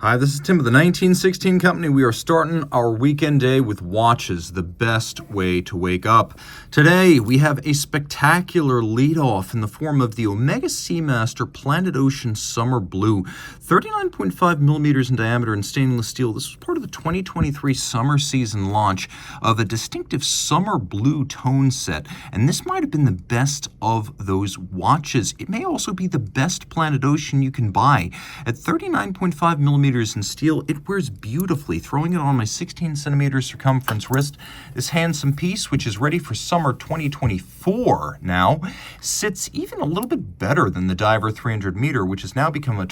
Hi, this is Tim of the 1916 Company. We are starting our weekend day with watches, the best way to wake up. Today, we have a spectacular lead-off in the form of the Omega Seamaster Planet Ocean Summer Blue, 39.5 millimeters in diameter in stainless steel. This was part of the 2023 summer season launch of a distinctive summer blue tone set, and this might have been the best of those watches. It may also be the best Planet Ocean you can buy. At 39.5 millimeters in steel, it wears beautifully. Throwing it on my 16 centimeter circumference wrist, this handsome piece, which is ready for summer 2024 now, sits even a little bit better than the Diver 300 meter, which has now become a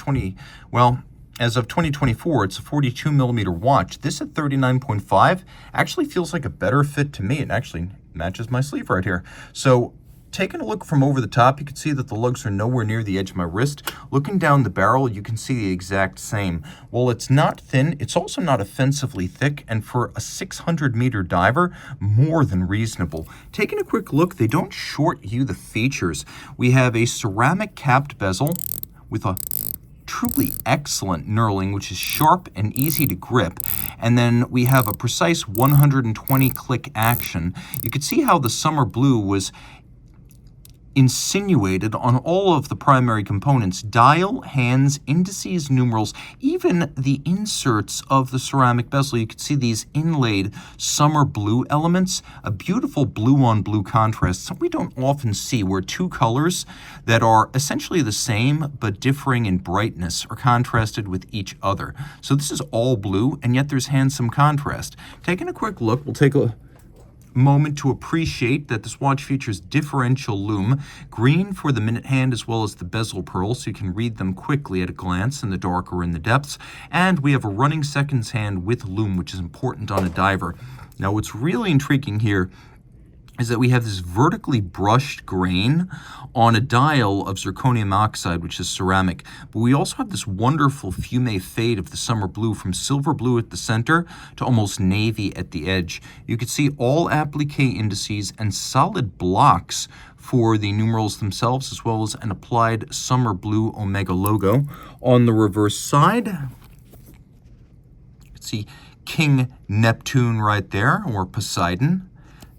as of 2024, it's a 42 millimeter watch. This at 39.5 actually feels like a better fit to me. It actually matches my sleeve right here. So taking a look from over the top, you can see that the lugs are nowhere near the edge of my wrist. Looking down the barrel, you can see the exact same. While it's not thin, it's also not offensively thick, and for a 600-meter diver, more than reasonable. Taking a quick look, they don't short you the features. We have a ceramic capped bezel with a truly excellent knurling, which is sharp and easy to grip. And then we have a precise 120-click action. You can see how the summer blue was insinuated on all of the primary components: dial, hands, indices, numerals, even the inserts of the ceramic bezel. You can see these inlaid summer blue elements, a beautiful blue on blue contrast, something we don't often see, where two colors that are essentially the same but differing in brightness are contrasted with each other. So this is all blue, and yet there's handsome contrast. Taking a quick look, we'll take a moment to appreciate that this watch features differential lume, green for the minute hand as well as the bezel pearl, so you can read them quickly at a glance in the dark or in the depths. And we have a running seconds hand with lume, which is important on a diver. Now, what's really intriguing here is that we have this vertically brushed grain on a dial of zirconium oxide, which is ceramic. But we also have this wonderful fume fade of the summer blue from silver blue at the center to almost navy at the edge. You can see all applique indices and solid blocks for the numerals themselves, as well as an applied summer blue Omega logo. On the reverse side, you can see King Neptune right there, or Poseidon,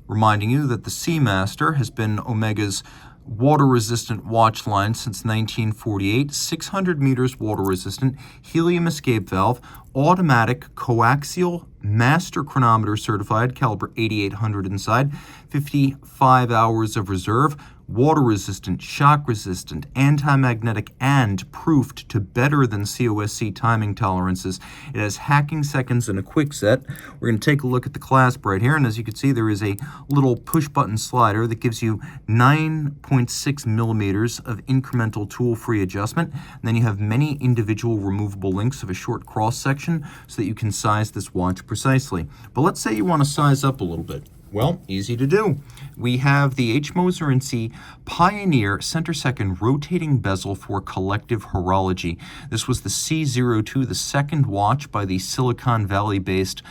reminding you that the Seamaster has been Omega's water-resistant watch line since 1948, 600 meters water-resistant, helium escape valve, automatic coaxial master chronometer certified, caliber 8800 inside, 55 hours of reserve, water-resistant, shock-resistant, anti-magnetic, and proofed to better than COSC timing tolerances. It has hacking seconds and a quick set. We're going to take a look at the clasp right here, and as you can see, there is a little push-button slider that gives you 9.6 millimeters of incremental tool-free adjustment. And then you have many individual removable links of a short cross-section so that you can size this watch precisely. But let's say you want to size up a little bit. Well, easy to do. We have the H. Moser & C Pioneer center-second rotating bezel for collective horology. This was the C02, the second watch by the Silicon Valley-based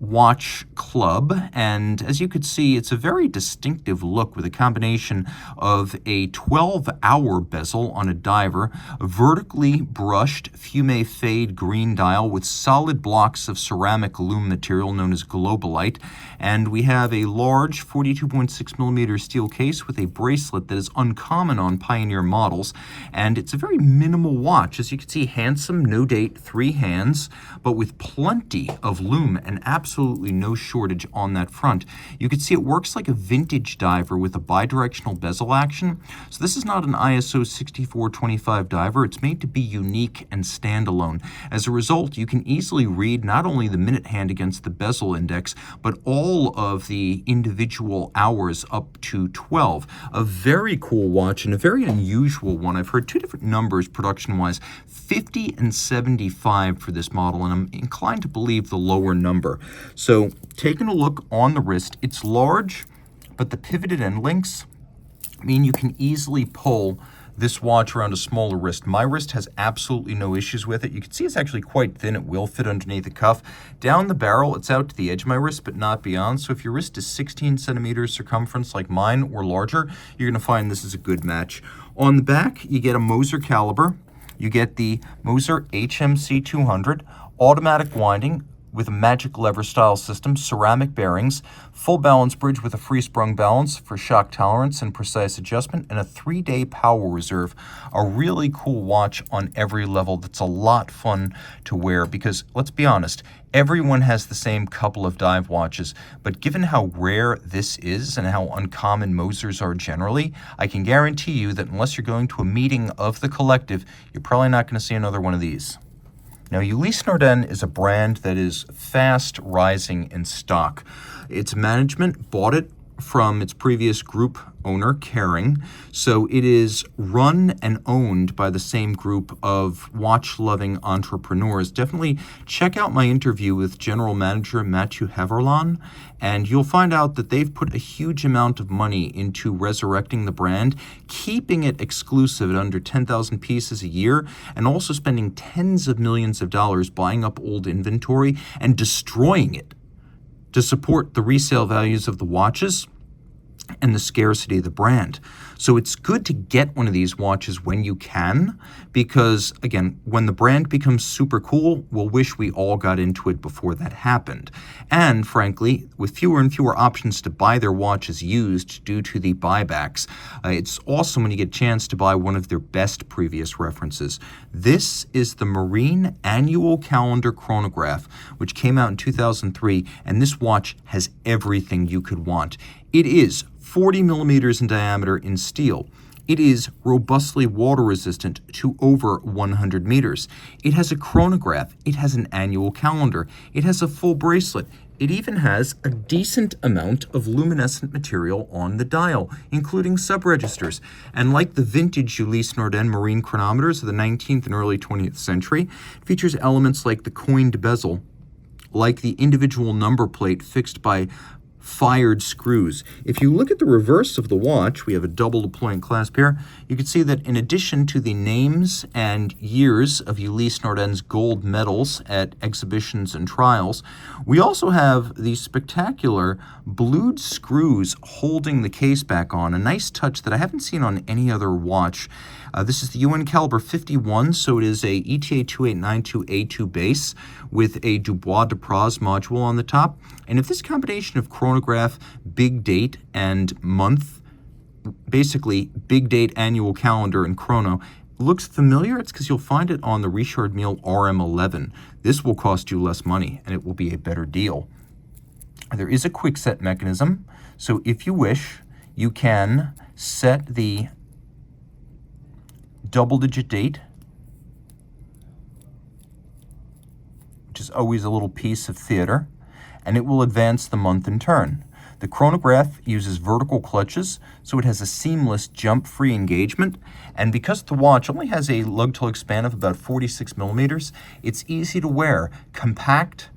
watch club, and as you could see, it's a very distinctive look with a combination of a 12-hour bezel on a diver, a vertically brushed fume fade green dial with solid blocks of ceramic lume material known as globalite, and we have a large 42.6 millimeter steel case with a bracelet that is uncommon on Pioneer models, and it's a very minimal watch. As you can see, handsome, no date, 3 hands, but with plenty of lume and absolutely no shortage on that front. You can see it works like a vintage diver with a bidirectional bezel action. So this is not an ISO 6425 diver. It's made to be unique and standalone. As a result, you can easily read not only the minute hand against the bezel index, but all of the individual hours up to 12. A very cool watch and a very unusual one. I've heard two different numbers production-wise, 50 and 75 for this model, and I'm inclined to believe the lower number. So taking a look on the wrist, it's large, but the pivoted end links mean you can easily pull this watch around a smaller wrist. My wrist has absolutely no issues with it. You can see it's actually quite thin. It will fit underneath the cuff. Down the barrel, it's out to the edge of my wrist, but not beyond. So if your wrist is 16 centimeters circumference like mine or larger, you're going to find this is a good match. On the back, you get a Moser caliber. You get the Moser HMC 200, automatic winding with a magic lever style system, ceramic bearings, full balance bridge with a free sprung balance for shock tolerance and precise adjustment, and a 3-day power reserve. A really cool watch on every level that's a lot fun to wear because, let's be honest, everyone has the same couple of dive watches, but given how rare this is and how uncommon Mosers are generally, I can guarantee you that unless you're going to a meeting of the collective, you're probably not going to see another one of these. Now, Uliss Norden is a brand that is fast rising in stock. Its management bought it from its previous group owner, Kering, so it is run and owned by the same group of watch-loving entrepreneurs. Definitely check out my interview with General Manager Mathieu Haverland, and you'll find out that they've put a huge amount of money into resurrecting the brand, keeping it exclusive at under 10,000 pieces a year, and also spending tens of millions of dollars buying up old inventory and destroying it to support the resale values of the watches and the scarcity of the brand. So it's good to get one of these watches when you can, because, again, when the brand becomes super cool, we'll wish we all got into it before that happened. And, frankly, with fewer and fewer options to buy their watches used due to the buybacks, it's awesome when you get a chance to buy one of their best previous references. This is the Marine Annual Calendar Chronograph, which came out in 2003, and this watch has everything you could want. It is 40 millimeters in diameter in steel. It is robustly water resistant to over 100 meters. It has a chronograph. It has an annual calendar. It has a full bracelet. It even has a decent amount of luminescent material on the dial, including subregisters. And like the vintage Uliss Norden marine chronometers of the 19th and early 20th century, it features elements like the coined bezel, like the individual number plate fixed by fired screws. If you look at the reverse of the watch, we have a double deploying clasp here, you can see that in addition to the names and years of Uliss Norden's gold medals at exhibitions and trials, we also have these spectacular blued screws holding the case back on, a nice touch that I haven't seen on any other watch. This is the UN caliber 51, so it is a ETA 2892A2 base with a Dubois de Praz module on the top. And if this combination of chronograph, big date, and month, basically big date, annual calendar, and chrono, looks familiar, it's because you'll find it on the Richard Mille RM11. This will cost you less money, and it will be a better deal. There is a quick set mechanism, so if you wish, you can set the double-digit date, which is always a little piece of theater, and it will advance the month in turn. The chronograph uses vertical clutches, so it has a seamless jump-free engagement, and because the watch only has a lug-to-lug span of about 46 millimeters, it's easy to wear. Compact,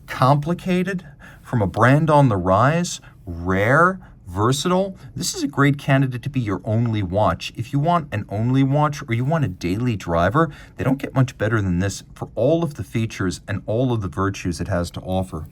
complicated, from a brand on the rise, rare, versatile. This is a great candidate to be your only watch. If you want an only watch or you want a daily driver, they don't get much better than this for all of the features and all of the virtues it has to offer.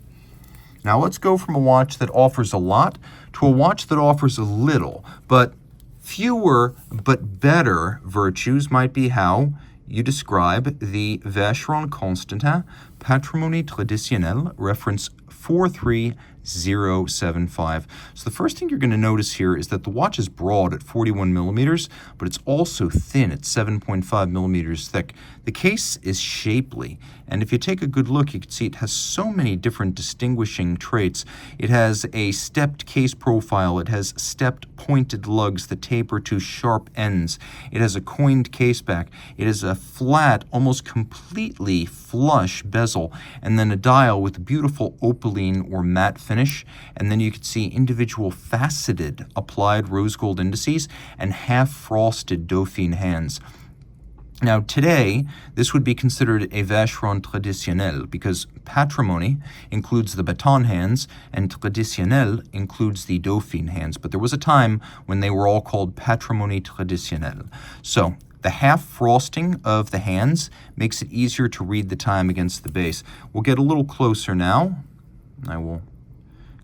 Now let's go from a watch that offers a lot to a watch that offers a little, but fewer but better virtues might be how you describe the Vacheron Constantin Patrimony Traditionelle, reference 43075. So the first thing you're going to notice here is that the watch is broad at 41 millimeters, but it's also thin at 7.5 millimeters thick. The case is shapely, and if you take a good look, you can see it has so many different distinguishing traits. It has a stepped case profile. It has stepped pointed lugs that taper to sharp ends. It has a coined case back. It has a flat, almost completely flush bezel, and then a dial with a beautiful opaline or matte finish, and then you can see individual faceted applied rose gold indices and half-frosted Dauphine hands. Now today, this would be considered a Vacheron Traditionelle because Patrimony includes the baton hands and Traditionelle includes the Dauphine hands, but there was a time when they were all called Patrimony Traditionelle. So the half frosting of the hands makes it easier to read the time against the base. We'll get a little closer now. I will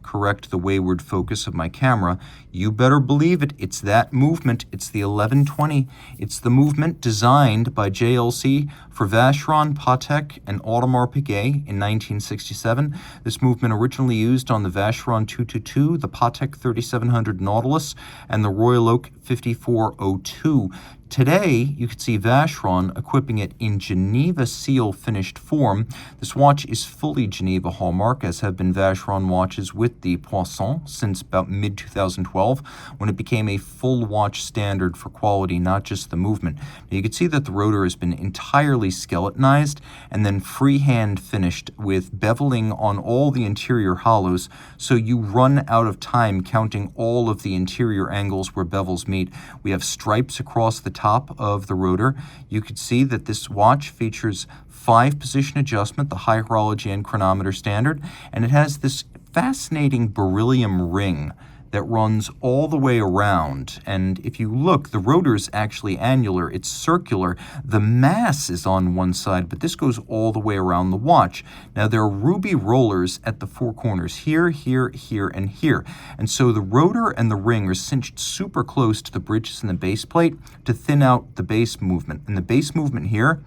correct the wayward focus of my camera. You better believe it. It's that movement. It's the 1120. It's the movement designed by JLC for Vashon Patriot and Audemars Piguet in 1967. This movement originally used on the Vacheron 222, the Patek 3700 Nautilus, and the Royal Oak 5402. Today, you can see Vacheron equipping it in Geneva seal finished form. This watch is fully Geneva hallmark, as have been Vacheron watches with the Poisson since about mid-2012, when it became a full watch standard for quality, not just the movement. Now, you can see that the rotor has been entirely skeletonized and then freehand finished with beveling on all the interior hollows, so you run out of time counting all of the interior angles where bevels meet. We have stripes across the top of the rotor. You can see that this watch features 5-position adjustment, the high horology and chronometer standard, and it has this fascinating beryllium ring that runs all the way around. And if you look, the rotor is actually annular. It's circular. The mass is on one side, but this goes all the way around the watch. Now, there are ruby rollers at the 4 corners, here, here, here, and here. And so the rotor and the ring are cinched super close to the bridges and the base plate to thin out the base movement. And the base movement here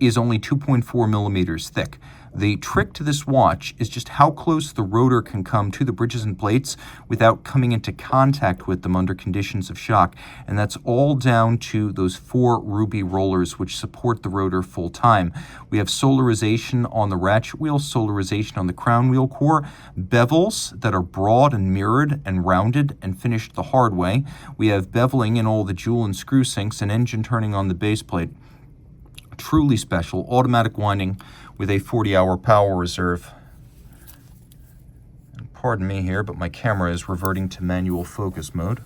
is only 2.4 millimeters thick. The trick to this watch is just how close the rotor can come to the bridges and plates without coming into contact with them under conditions of shock. And that's all down to those 4 ruby rollers which support the rotor full time. We have solarization on the ratchet wheel, solarization on the crown wheel core, bevels that are broad and mirrored and rounded and finished the hard way. We have beveling in all the jewel and screw sinks and engine turning on the base plate. Truly special, automatic winding with a 40-hour power reserve. And pardon me here, but my camera is reverting to manual focus mode.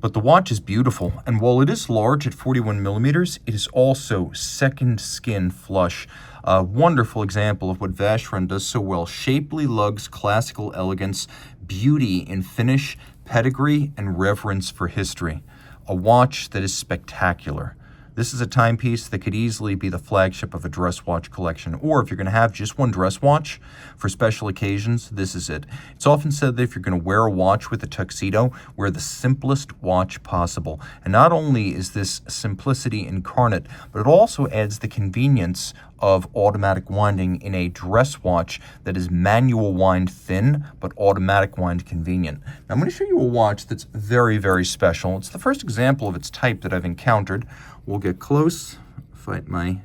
But the watch is beautiful, and while it is large at 41 millimeters, it is also second skin flush. A wonderful example of what Vacheron does so well: shapely lugs, classical elegance, beauty in finish, pedigree, and reverence for history. A watch that is spectacular. This is a timepiece that could easily be the flagship of a dress watch collection, or if you're going to have just one dress watch for special occasions, this is it. It's often said that if you're going to wear a watch with a tuxedo, wear the simplest watch possible. And not only is this simplicity incarnate, but it also adds the convenience of automatic winding in a dress watch that is manual wind thin, but automatic wind convenient. Now, I'm going to show you a watch that's very, very special. It's the first example of its type that I've encountered. We'll get close, fight my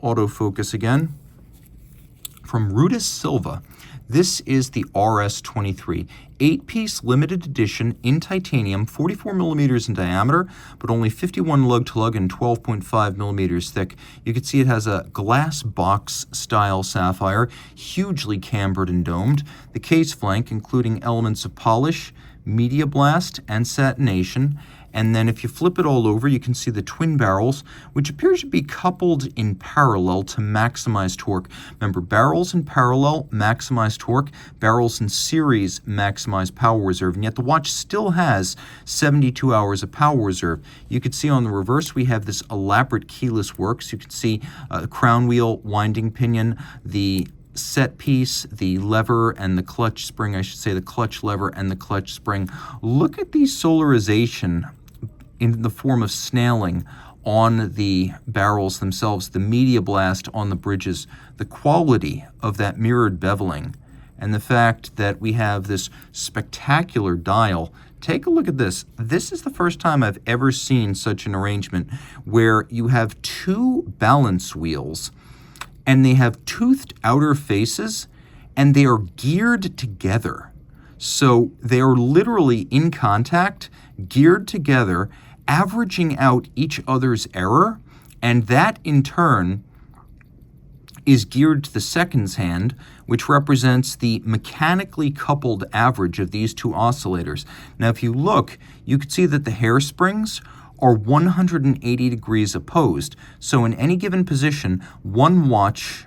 autofocus again. From Rudis Sylva, this is the RS23, 8-piece limited edition in titanium, 44 millimeters in diameter, but only 51 lug-to-lug and 12.5 millimeters thick. You can see it has a glass box style sapphire, hugely cambered and domed. The case flank, including elements of polish, media blast, and satination. And then if you flip it all over, you can see the twin barrels, which appears to be coupled in parallel to maximize torque. Remember, barrels in parallel maximize torque, barrels in series maximize power reserve, and yet the watch still has 72 hours of power reserve. You can see on the reverse we have this elaborate keyless works. You can see the crown wheel, winding pinion, the set piece, the lever and the clutch spring, I should say the clutch lever and the clutch spring. Look at the solarization in the form of snailing on the barrels themselves, the media blast on the bridges, the quality of that mirrored beveling, and the fact that we have this spectacular dial. Take a look at this. This is the first time I've ever seen such an arrangement where you have 2 balance wheels and they have toothed outer faces and they are geared together. So they are literally in contact, geared together, averaging out each other's error, and that in turn is geared to the seconds hand, which represents the mechanically coupled average of these 2 oscillators. Now, if you look, you can see that the hairsprings are 180 degrees opposed. So in any given position, one watch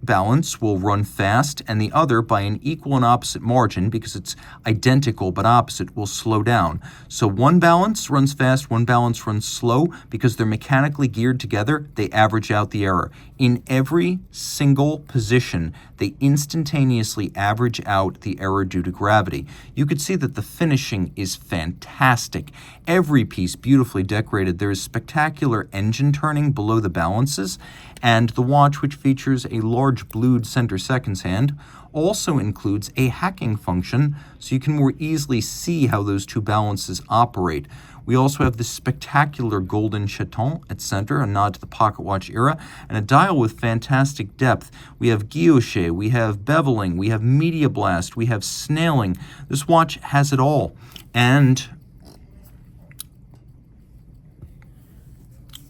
balance will run fast, and the other, by an equal and opposite margin, because it's identical but opposite, will slow down. So one balance runs fast, one balance runs slow. Because they're mechanically geared together, they average out the error. In every single position, they instantaneously average out the error due to gravity. You could see that the finishing is fantastic. Every piece beautifully decorated. There is spectacular engine turning below the balances, and the watch, which features a large blued center seconds hand, also includes a hacking function, so you can more easily see how those two balances operate. We also have this spectacular golden chaton at center, a nod to the pocket watch era, and a dial with fantastic depth. We have guilloche, we have beveling, we have media blast, we have snailing. This watch has it all. And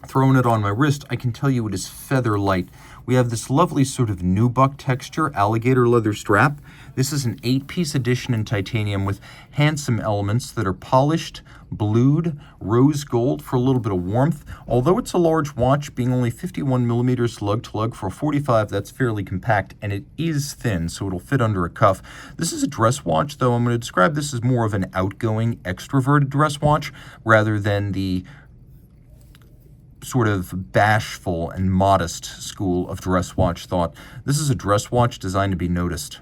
throwing it on my wrist, I can tell you it is feather light. We have this lovely sort of nubuck texture, alligator leather strap. This is an 8-piece edition in titanium with handsome elements that are polished, blued, rose gold for a little bit of warmth. Although it's a large watch, being only 51 millimeters lug to lug for a 45, that's fairly compact, and it is thin, so it'll fit under a cuff. This is a dress watch, though I'm going to describe this as more of an outgoing, extroverted dress watch rather than the sort of bashful and modest school of dress watch thought. This is a dress watch designed to be noticed.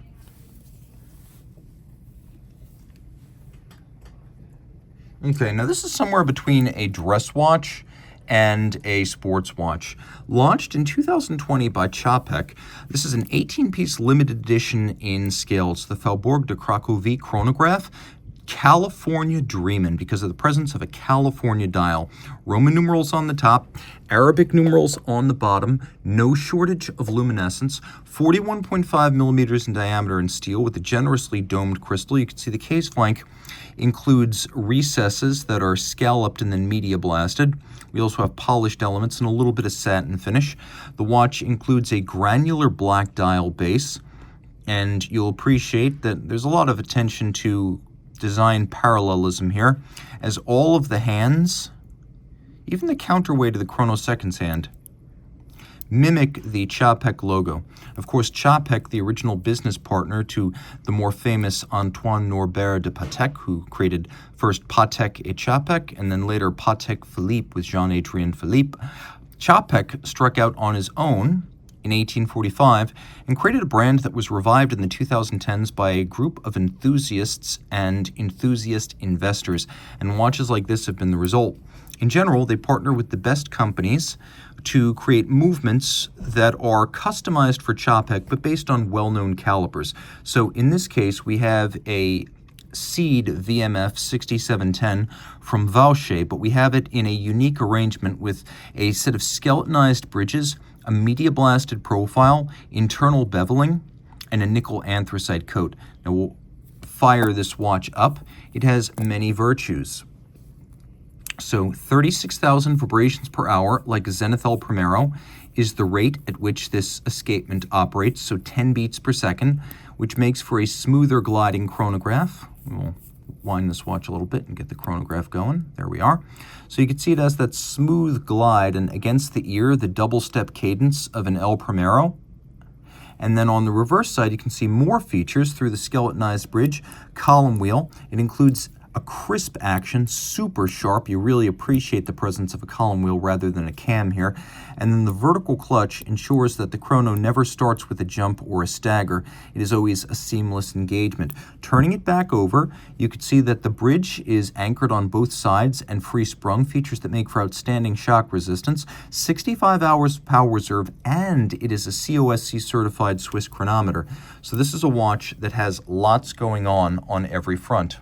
Okay, now this is somewhere between a dress watch and a sports watch. Launched in 2020 by Czapek, this is an 18-piece limited edition in scale. It's the Faubourg de Cracovie Chronograph, California Dreamin, because of the presence of a California dial. Roman numerals on the top, Arabic numerals on the bottom, no shortage of luminescence, 41.5 millimeters in diameter in steel with a generously domed crystal. You can see the case flank includes recesses that are scalloped and then media blasted. We also have polished elements and a little bit of satin finish. The watch includes a granular black dial base, and you'll appreciate that there's a lot of attention to design parallelism here, as all of the hands, even the counterweight of the chronoseconds hand, mimic the Czapek logo. Of course, Czapek, the original business partner to the more famous Antoine Norbert de Patek, who created first Patek et Czapek and then later Patek Philippe with Jean-Adrien Philippe. Czapek struck out on his own in 1845 and created a brand that was revived in the 2010s by a group of enthusiasts and enthusiast investors, and watches like this have been the result. In general, they partner with the best companies to create movements that are customized for Czapek but based on well-known calibers. So in this case, we have a Seed VMF 6710 from Vauche, but we have it in a unique arrangement with a set of skeletonized bridges, a media blasted profile, internal beveling, and a nickel anthracite coat. Now we'll fire this watch up. It has many virtues. So 36,000 vibrations per hour, like a Zenithal Primero, is the rate at which this escapement operates, so 10 beats per second, which makes for a smoother gliding chronograph. We'll wind this watch a little bit and get the chronograph going. There we are. So you can see it has that smooth glide and against the ear, the double step cadence of an El Primero. And then on the reverse side, you can see more features through the skeletonized bridge, column wheel. It includes a crisp action, super sharp. You really appreciate the presence of a column wheel rather than a cam here. And then the vertical clutch ensures that the chrono never starts with a jump or a stagger. It is always a seamless engagement. Turning it back over, you can see that the bridge is anchored on both sides and free sprung, features that make for outstanding shock resistance, 65 hours of power reserve, and it is a COSC certified Swiss chronometer. So this is a watch that has lots going on every front.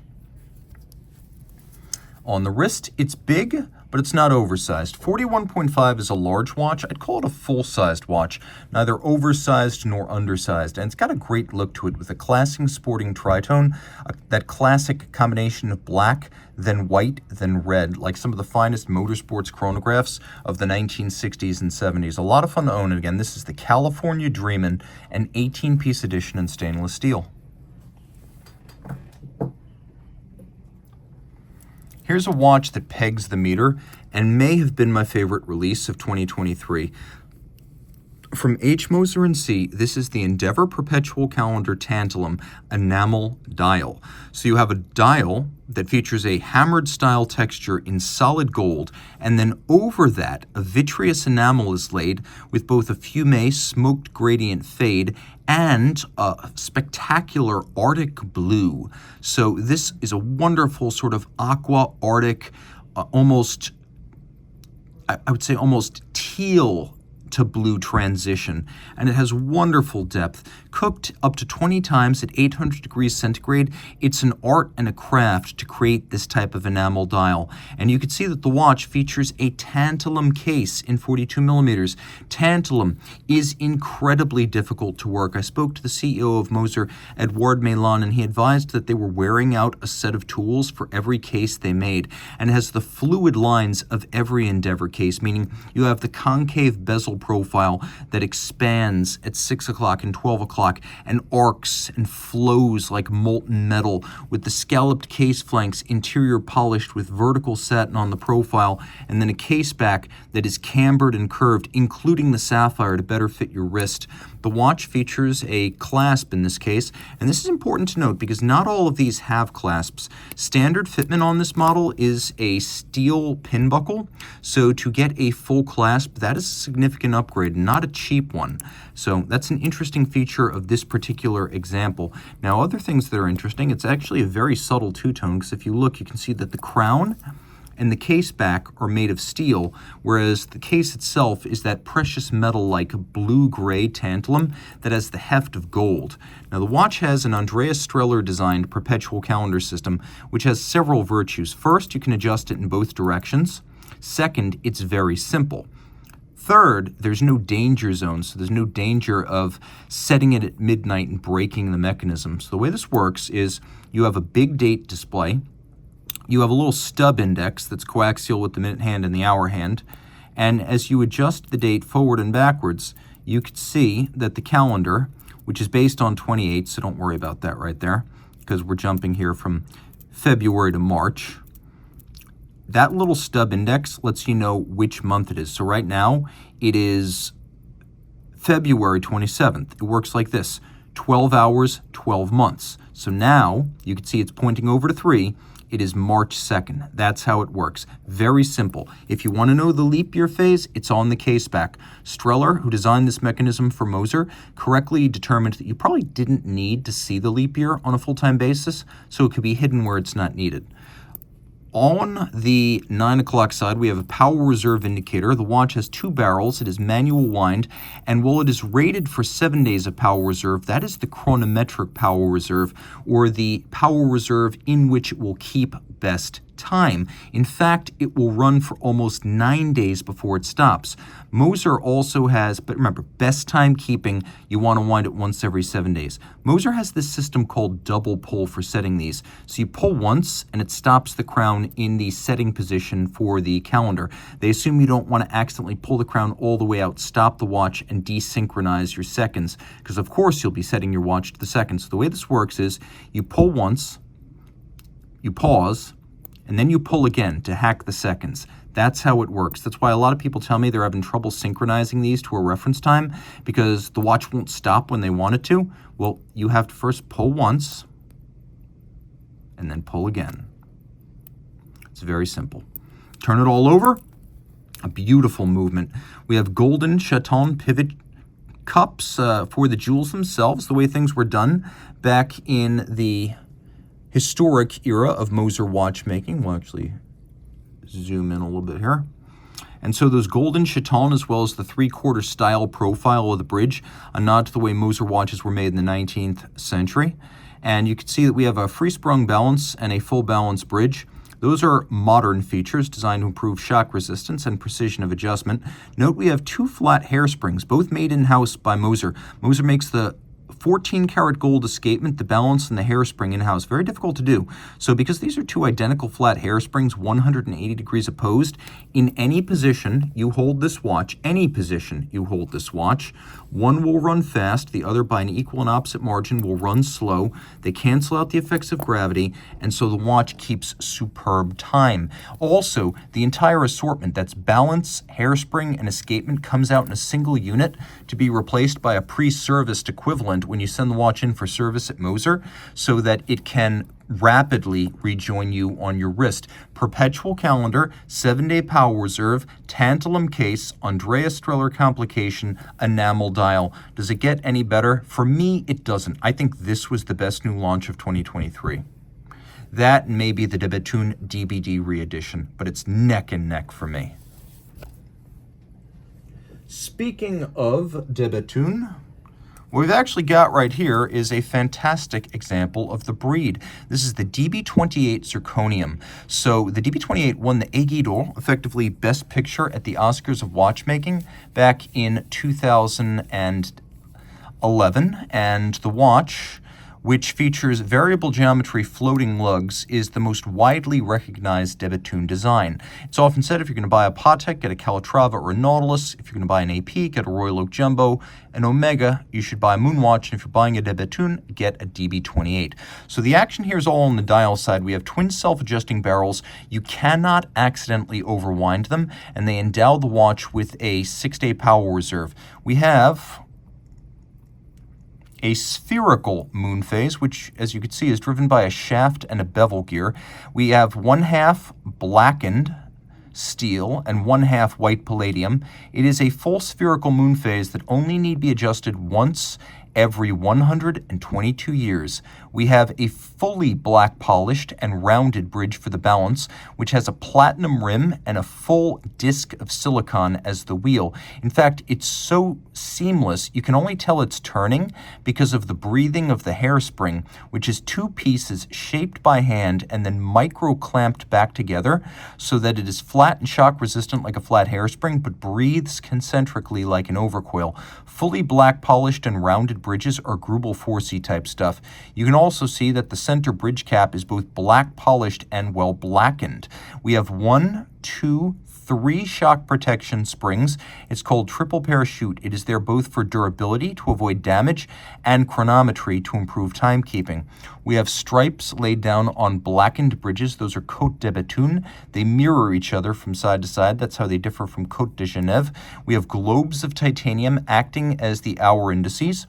On the wrist, it's big, but it's not oversized. 41.5 is a large watch. I'd call it a full-sized watch, neither oversized nor undersized. And it's got a great look to it with a classic sporting tritone, that classic combination of black, then white, then red, like some of the finest motorsports chronographs of the 1960s and 70s. A lot of fun to own. And again, this is the California Dreaman, an 18-piece edition in stainless steel. Here's a watch that pegs the meter and may have been my favorite release of 2023. From H. Moser and C, this is the Endeavour Perpetual Calendar Tantalum enamel dial. So you have a dial that features a hammered style texture in solid gold, and then over that, a vitreous enamel is laid with both a fumé smoked gradient fade and a spectacular Arctic blue. So this is a wonderful sort of aqua Arctic, almost, I would say almost teal to blue transition, and it has wonderful depth. Cooked up to 20 times at 800 degrees centigrade, it's an art and a craft to create this type of enamel dial. And you can see that the watch features a tantalum case in 42 millimeters. Tantalum is incredibly difficult to work. I spoke to the CEO of Moser, Edouard Melan, and he advised that they were wearing out a set of tools for every case they made, and it has the fluid lines of every Endeavour case, meaning you have the concave bezel profile that expands at 6 o'clock and 12 o'clock and arcs and flows like molten metal, with the scalloped case flanks interior polished with vertical satin on the profile, and then a case back that is cambered and curved, including the sapphire to better fit your wrist. The watch features a clasp in this case, and this is important to note because not all of these have clasps. Standard fitment on this model is a steel pin buckle, so to get a full clasp, that is a significant upgrade, not a cheap one. So that's an interesting feature of this particular example. Now, other things that are interesting, it's actually a very subtle two-tone, because if you look, you can see that the crown and the case back are made of steel, whereas the case itself is that precious metal-like blue-gray tantalum that has the heft of gold. Now, the watch has an Andreas Streller-designed perpetual calendar system, which has several virtues. First, you can adjust it in both directions. Second, it's very simple. Third, there's no danger zone, so there's no danger of setting it at midnight and breaking the mechanism. So the way this works is you have a big date display. You have a little stub index that's coaxial with the minute hand and the hour hand, and as you adjust the date forward and backwards, you can see that the calendar, which is based on 28, so don't worry about that right there, because we're jumping here from February to March. That little stub index lets you know which month it is. So right now, it is February 27th. It works like this: 12 hours, 12 months. So now, you can see it's pointing over to 3. It is March 2nd. That's how it works. Very simple. If you want to know the leap year phase, it's on the case back. Streller, who designed this mechanism for Moser, correctly determined that you probably didn't need to see the leap year on a full-time basis, so it could be hidden where it's not needed. On the 9 o'clock side, we have a power reserve indicator. The watch has 2 barrels. It is manual wind, and while it is rated for 7 days of power reserve, that is the chronometric power reserve, or the power reserve in which it will keep best time. In fact, it will run for almost 9 days before it stops. Moser also has, but remember, best time keeping, you want to wind it once every 7 days. Moser has this system called double pull for setting these. So you pull once and it stops the crown in the setting position for the calendar. They assume you don't want to accidentally pull the crown all the way out, stop the watch, and desynchronize your seconds, because of course you'll be setting your watch to the seconds. So the way this works is you pull once, you pause, and then you pull again to hack the seconds. That's how it works. That's why a lot of people tell me they're having trouble synchronizing these to a reference time, because the watch won't stop when they want it to. Well, you have to first pull once and then pull again. It's very simple. Turn it all over. A beautiful movement. We have golden chaton pivot cups for the jewels themselves, the way things were done back in the historic era of Moser watchmaking. We'll actually zoom in a little bit here. And so those golden chaton, as well as the 3/4 style profile of the bridge, a nod to the way Moser watches were made in the 19th century. And you can see that we have a free-sprung balance and a full balance bridge. Those are modern features designed to improve shock resistance and precision of adjustment. Note we have 2 flat hairsprings, both made in-house by Moser. Moser makes the 14-karat gold escapement, the balance, and the hairspring in-house. Very difficult to do. So because these are two identical flat hairsprings, 180 degrees opposed, in any position you hold this watch, any position you hold this watch, one will run fast, the other by an equal and opposite margin will run slow. They cancel out the effects of gravity, and so the watch keeps superb time. Also, the entire assortment, that's balance, hairspring, and escapement, comes out in a single unit to be replaced by a pre-serviced equivalent when you send the watch in for service at Moser, so that it can rapidly rejoin you on your wrist. Perpetual calendar, 7-day power reserve, tantalum case, Andrea Streller complication, enamel dial. Does it get any better? For me, it doesn't. I think this was the best new launch of 2023. That and maybe the Bethune DBD re-edition, but it's neck and neck for me. Speaking of Bethune, what we've actually got right here is a fantastic example of the breed. This is the DB28 Zirconium. So the DB28 won the Aiguille d'Or, effectively Best Picture at the Oscars of Watchmaking back in 2011. And the watch, which features variable geometry floating lugs, is the most widely recognized Bethune design. It's often said if you're going to buy a Patek, get a Calatrava or a Nautilus. If you're going to buy an AP, get a Royal Oak Jumbo. An Omega, you should buy a Moonwatch. And if you're buying a Bethune, get a DB28. So the action here is all on the dial side. We have twin self-adjusting barrels. You cannot accidentally overwind them, and they endow the watch with a 6-day power reserve. We have a spherical moon phase, which, as you can see, is driven by a shaft and a bevel gear. We have 1/2 blackened steel and 1/2 white palladium. It is a full spherical moon phase that only need be adjusted once every 122 years. We have a fully black polished and rounded bridge for the balance, which has a platinum rim and a full disc of silicon as the wheel. In fact, it's so seamless, you can only tell it's turning because of the breathing of the hairspring, which is two pieces shaped by hand and then micro-clamped back together so that it is flat and shock resistant like a flat hairspring, but breathes concentrically like an overcoil. Fully black polished and rounded bridges are Grubel 4C type stuff. You can also see that the center bridge cap is both black polished and well blackened. We have 1, 2, 3 shock protection springs. It's called triple parachute. It is there both for durability to avoid damage and chronometry to improve timekeeping. We have stripes laid down on blackened bridges. Those are Côte de Bethune. They mirror each other from side to side. That's how they differ from Côte de Genève. We have globes of titanium acting as the hour indices.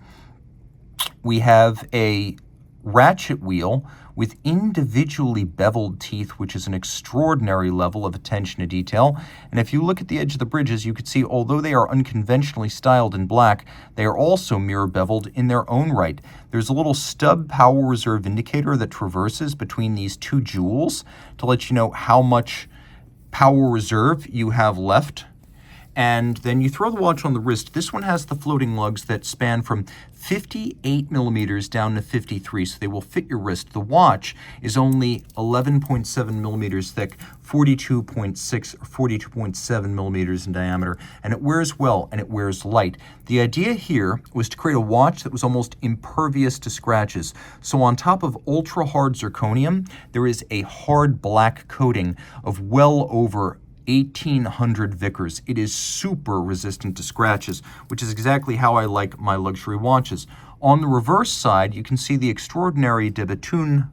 We have a ratchet wheel with individually beveled teeth, which is an extraordinary level of attention to detail. And if you look at the edge of the bridges, you can see, although they are unconventionally styled in black, they are also mirror beveled in their own right. There's a little stub power reserve indicator that traverses between these two jewels to let you know how much power reserve you have left. And then you throw the watch on the wrist. This one has the floating lugs that span from 58 millimeters down to 53, so they will fit your wrist. The watch is only 11.7 millimeters thick, 42.6 or 42.7 millimeters in diameter, and it wears well and it wears light. The idea here was to create a watch that was almost impervious to scratches. So on top of ultra hard zirconium, there is a hard black coating of well over 1,800 Vickers. It is super resistant to scratches, which is exactly how I like my luxury watches. On the reverse side, you can see the extraordinary Bethune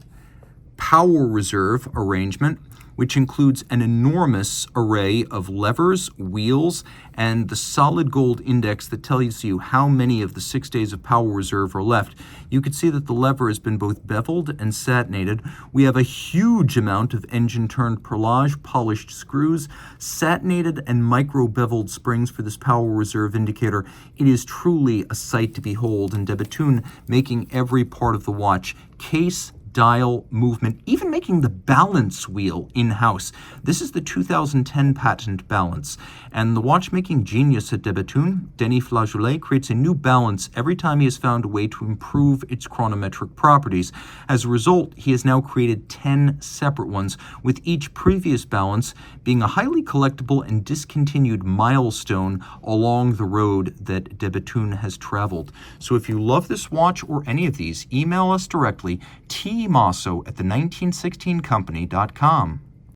power reserve arrangement, which includes an enormous array of levers, wheels, and the solid gold index that tells you how many of the 6 days of power reserve are left. You can see that the lever has been both beveled and satinated. We have a huge amount of engine-turned perlage, polished screws, satinated and micro-beveled springs for this power reserve indicator. It is truly a sight to behold, and Bethune making every part of the watch, case, dial movement, even making the balance wheel in-house. This is the 2010 patent balance. And the watchmaking genius at de Bethune, Denis Flageolet, creates a new balance every time he has found a way to improve its chronometric properties. As a result, he has now created 10 separate ones, with each previous balance being a highly collectible and discontinued milestone along the road that de Bethune has traveled. So if you love this watch or any of these, email us directly, tmosso@the1916company.com.